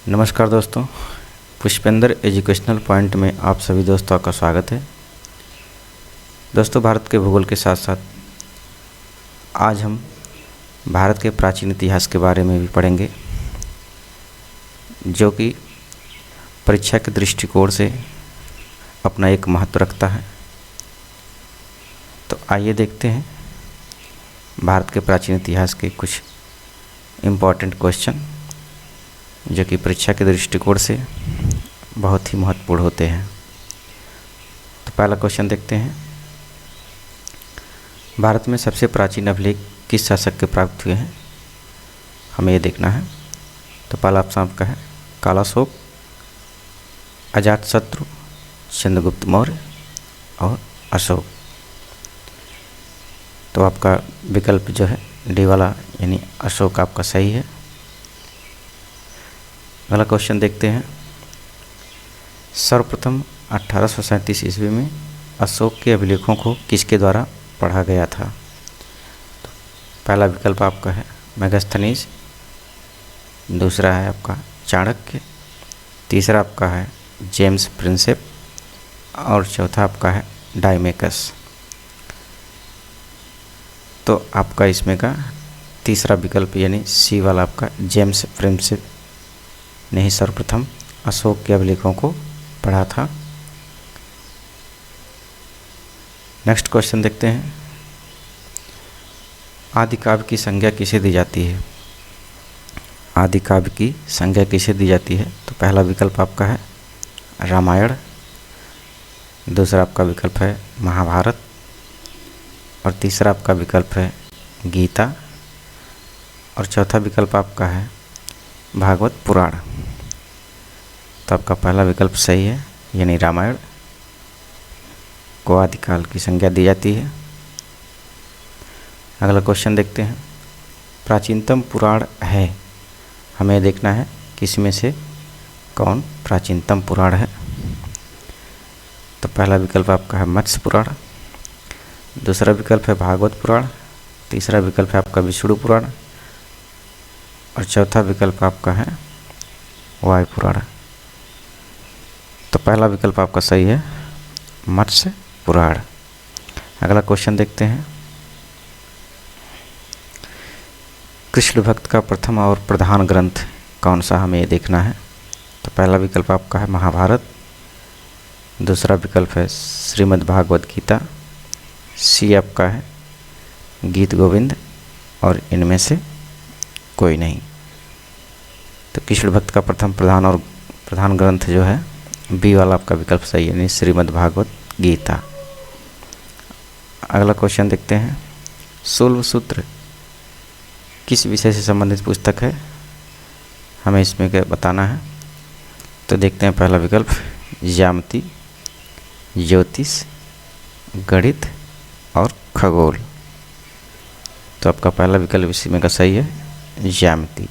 नमस्कार दोस्तों, Pushpendra educational point में आप सभी दोस्तों का स्वागत है। दोस्तों, भारत के भूगोल के साथ साथ आज हम भारत के प्राचीन इतिहास के बारे में भी पढ़ेंगे, जो कि परीक्षा के दृष्टिकोण से अपना एक महत्व रखता है। तो आइए देखते हैं भारत के प्राचीन इतिहास के कुछ इम्पॉर्टेंट क्वेश्चन, जो कि परीक्षा के दृष्टिकोण से बहुत ही महत्वपूर्ण होते हैं। तो पहला क्वेश्चन देखते हैं, भारत में सबसे प्राचीन अभिलेख किस शासक के प्राप्त हुए हैं? हमें ये देखना है। तो पहला ऑप्शन आपका है कालाशोक, अजातशत्रु, चंद्रगुप्त मौर्य और अशोक। तो आपका विकल्प जो है डी वाला यानी अशोक आपका सही है। अगला क्वेश्चन देखते हैं, सर्वप्रथम 1837 ईस्वी में अशोक के अभिलेखों को किसके द्वारा पढ़ा गया था? तो पहला विकल्प आपका है मेगास्थनीज, दूसरा है आपका चाणक्य, तीसरा आपका है जेम्स प्रिंसेप और चौथा आपका है डायमेकस। तो आपका इसमें का तीसरा विकल्प यानी सी वाला आपका जेम्स प्रिंसेप ने ही सर्वप्रथम अशोक के अभिलेखों को पढ़ा था। नेक्स्ट क्वेश्चन देखते हैं, आदिकाव्य की संज्ञा किसे दी जाती है? आदिकाव्य की संज्ञा किसे दी जाती है? तो पहला विकल्प आपका है रामायण, दूसरा आपका विकल्प है महाभारत और तीसरा आपका विकल्प है गीता और चौथा विकल्प आपका है भागवत पुराण। तो आपका पहला विकल्प सही है, यानी रामायण को आदिकाल की संज्ञा दी जाती है। अगला क्वेश्चन देखते हैं, प्राचीनतम पुराण है, हमें देखना है किसमें से कौन प्राचीनतम पुराण है। तो पहला विकल्प आपका है मत्स्य पुराण, दूसरा विकल्प है भागवत पुराण, तीसरा विकल्प है आपका विष्णु पुराण और चौथा विकल्प आपका है वायु पुराण। तो पहला विकल्प आपका सही है मत्स्य पुराण। अगला क्वेश्चन देखते हैं, कृष्ण भक्त का प्रथम और प्रधान ग्रंथ कौन सा, हमें ये देखना है। तो पहला विकल्प आपका है महाभारत, दूसरा विकल्प है श्रीमद् भागवत गीता, सी आपका है गीत गोविंद और इनमें से कोई नहीं। तो कृष्ण भक्त का प्रथम प्रधान और प्रधान ग्रंथ जो है बी वाला आपका विकल्प सही है, यानी श्रीमद् भागवत गीता। अगला क्वेश्चन देखते हैं, शूल्व सूत्र किस विषय से संबंधित पुस्तक है, हमें इसमें क्या बताना है। तो देखते हैं पहला विकल्प ज्यामिति, ज्योतिष, गणित और खगोल। तो आपका पहला विकल्प इसमें का सही है ज्यामिति।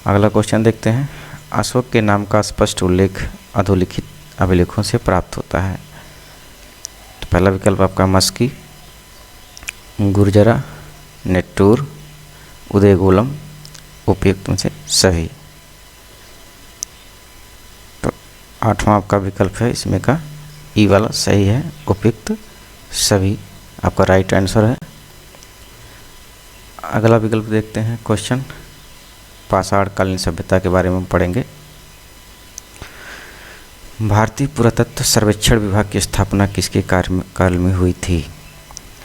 अगला क्वेश्चन देखते हैं, अशोक के नाम का स्पष्ट उल्लेख अधोलिखित अभिलेखों से प्राप्त होता है। तो पहला विकल्प आपका मस्की, गुर्जरा, नेट्टूर, उदयगोलम, उपयुक्त में से सही। तो आठवां आपका विकल्प है इसमें का ई वाला सही है, उपयुक्त सभी आपका राइट आंसर है। अगला विकल्प देखते हैं, क्वेश्चन पाषाण कालीन सभ्यता के बारे में पढ़ेंगे। भारतीय पुरातत्व सर्वेक्षण विभाग की स्थापना किसके कार्यकाल में हुई थी,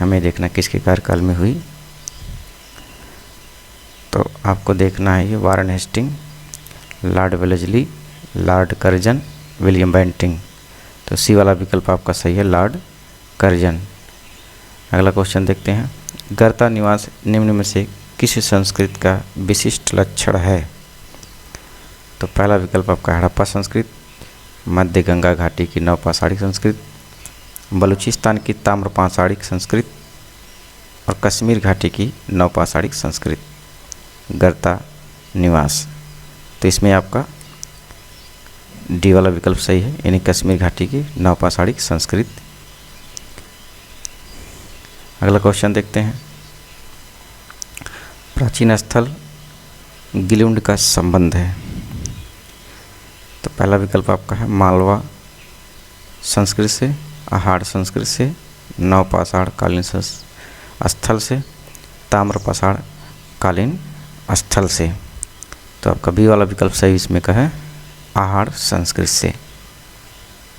हमें देखना किसके कार्यकाल में हुई। तो आपको देखना है ये Warren Hasting, Lord Wellesley, Lord Curzon, William Bentinck. तो सी वाला विकल्प आपका सही है लॉर्ड कर्जन। अगला क्वेश्चन देखते हैं, गर्ता निवास निम्न में से किस संस्कृति का विशिष्ट लक्षण है। तो पहला विकल्प आपका हड़प्पा संस्कृत, मध्य गंगा घाटी की नवपाषाणिक संस्कृत, बलूचिस्तान की ताम्रपाषाणिक संस्कृत और कश्मीर घाटी की नवपाषाणिक संस्कृत। गर्ता निवास, तो इसमें आपका डी वाला विकल्प सही है, यानी कश्मीर घाटी की नवपाषाणिक संस्कृत। अगला क्वेश्चन देखते हैं, प्राचीन स्थल गिलिउंड का संबंध है? तो पहला विकल्प आपका है मालवा संस्कृति से, आहाड़ संस्कृति से, नवपाषाण कालीन स्थल से, ताम्रपाषाण कालीन स्थल से। तो आपका बी वाला विकल्प सही इसमें का है आहाड़ संस्कृति से।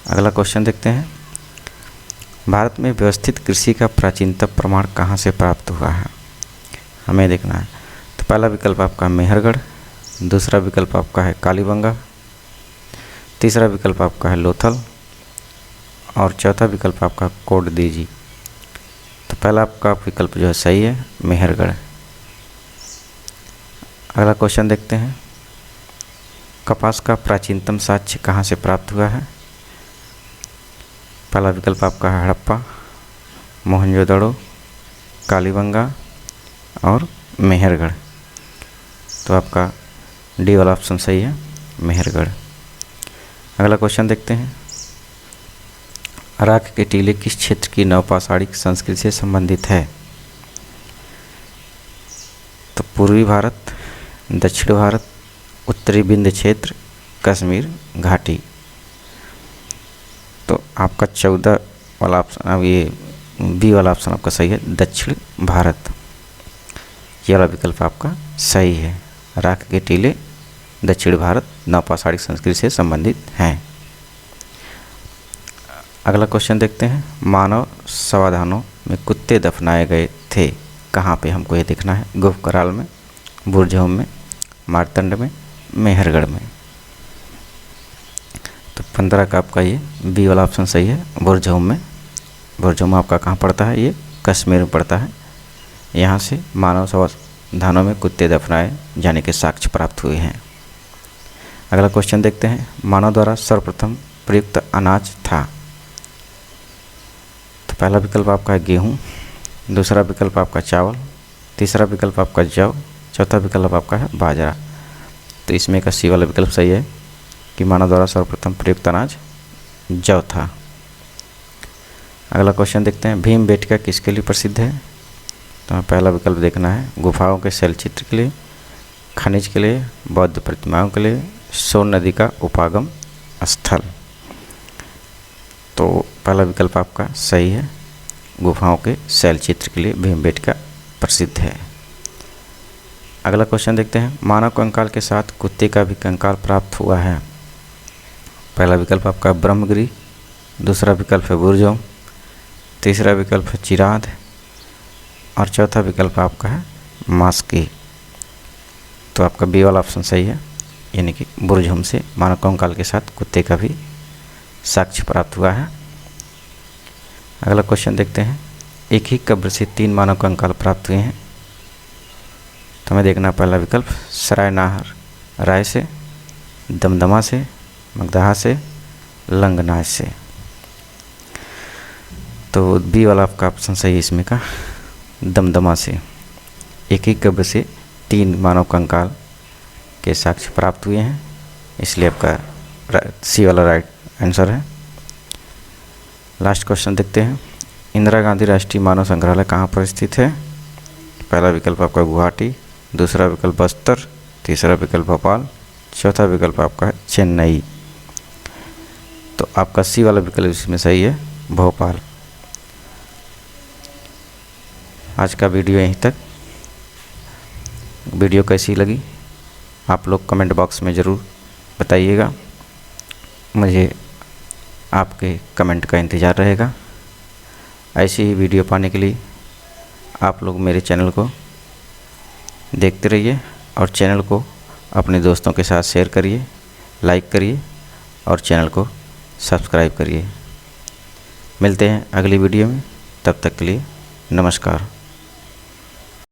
अगला क्वेश्चन देखते हैं, भारत में व्यवस्थित कृषि का प्राचीनतम प्रमाण कहाँ से प्राप्त हुआ है? हमें देखना है। तो पहला विकल्प आपका मेहरगढ़, दूसरा विकल्प आपका है कालीबंगा, तीसरा विकल्प आपका है लोथल और चौथा विकल्प आपका कोटदीजी। तो पहला आपका विकल्प जो है सही है मेहरगढ़। अगला क्वेश्चन देखते हैं, कपास का प्राचीनतम साक्ष्य कहाँ से प्राप्त हुआ है? पहला विकल्प आपका है हड़प्पा, मोहनजोदड़ो, कालीबंगा और मेहरगढ़। तो आपका डी वाला ऑप्शन सही है मेहरगढ़। अगला क्वेश्चन देखते हैं, राख के टीले किस क्षेत्र की नवपाषाणिक संस्कृति से संबंधित है? तो पूर्वी भारत, दक्षिण भारत, उत्तरी विंध्य क्षेत्र, कश्मीर घाटी। तो आपका 14 वाला ऑप्शन, अब ये बी वाला ऑप्शन आपका सही है दक्षिण भारत। ये वाला विकल्प आपका सही है, राख के टीले दक्षिण भारत नवपाषाणिक संस्कृति से संबंधित हैं। अगला क्वेश्चन देखते हैं, मानव समाधानों में कुत्ते दफनाए गए थे कहाँ पे? हमको ये देखना है, गोपकराल में, बुरझोम में, मारतंड में, मेहरगढ़ में। तो 15 का आपका ये बी वाला ऑप्शन सही है बुरझोम में। बुरझोम आपका कहाँ पड़ता है? ये कश्मीर में पड़ता है। यहाँ से मानव समाधानों में कुत्ते दफनाए जाने के साक्ष्य प्राप्त हुए हैं। अगला क्वेश्चन देखते हैं, मानव द्वारा सर्वप्रथम प्रयुक्त अनाज था? तो पहला विकल्प आपका है गेहूँ, दूसरा विकल्प आपका चावल, तीसरा विकल्प आपका जौ, चौथा विकल्प आपका है बाजरा। तो इसमें का सी वाला विकल्प सही है कि मानव द्वारा सर्वप्रथम प्रयुक्त अनाज जौ था। अगला क्वेश्चन देखते हैं, भीमबेटका किसके लिए प्रसिद्ध है? तो पहला विकल्प देखना है, गुफाओं के शैलचित्र के लिए, खनिज के लिए, बौद्ध प्रतिमाओं के लिए, सोन नदी का उपागम स्थल। तो पहला विकल्प आपका सही है, गुफाओं के शैलचित्र के लिए भीमबेटका प्रसिद्ध है। अगला क्वेश्चन देखते हैं, मानव कंकाल के साथ कुत्ते का भी कंकाल प्राप्त हुआ है? पहला विकल्प आपका ब्रह्मगिरी, दूसरा विकल्प है बुरझोम, तीसरा विकल्प है चिराद और चौथा विकल्प आपका है मास्की। तो आपका बी वाला ऑप्शन सही है, यानी कि बुरझोम से मानव कंकाल के साथ कुत्ते का भी साक्ष्य प्राप्त हुआ है। अगला क्वेश्चन देखते हैं, एक ही कब्र से 3 मानव कंकाल प्राप्त हुए हैं? तो हमें देखना पहला विकल्प सरायनाहर राय से, दमदमा से, मगदहा से, लंगनाज से। तो बी वाला आपका ऑप्शन सही है इसमें का, दमदमा से। एक ही कब्र से 3 मानव कंकाल के साक्ष्य प्राप्त हुए हैं, इसलिए आपका सी वाला राइट आंसर है। लास्ट क्वेश्चन देखते हैं, इंदिरा गांधी राष्ट्रीय मानव संग्रहालय कहाँ पर स्थित है? पहला विकल्प आपका गुवाहाटी, दूसरा विकल्प बस्तर, तीसरा विकल्प भोपाल, चौथा विकल्प आपका है चेन्नई। तो आपका सी वाला विकल्प इसमें सही है भोपाल। आज का वीडियो यहीं तक। वीडियो कैसी लगी आप लोग कमेंट बॉक्स में ज़रूर बताइएगा, मुझे आपके कमेंट का इंतज़ार रहेगा। ऐसी ही वीडियो पाने के लिए आप लोग मेरे चैनल को देखते रहिए और चैनल को अपने दोस्तों के साथ शेयर करिए, लाइक करिए और चैनल को सब्सक्राइब करिए। मिलते हैं अगली वीडियो में, तब तक के लिए नमस्कार।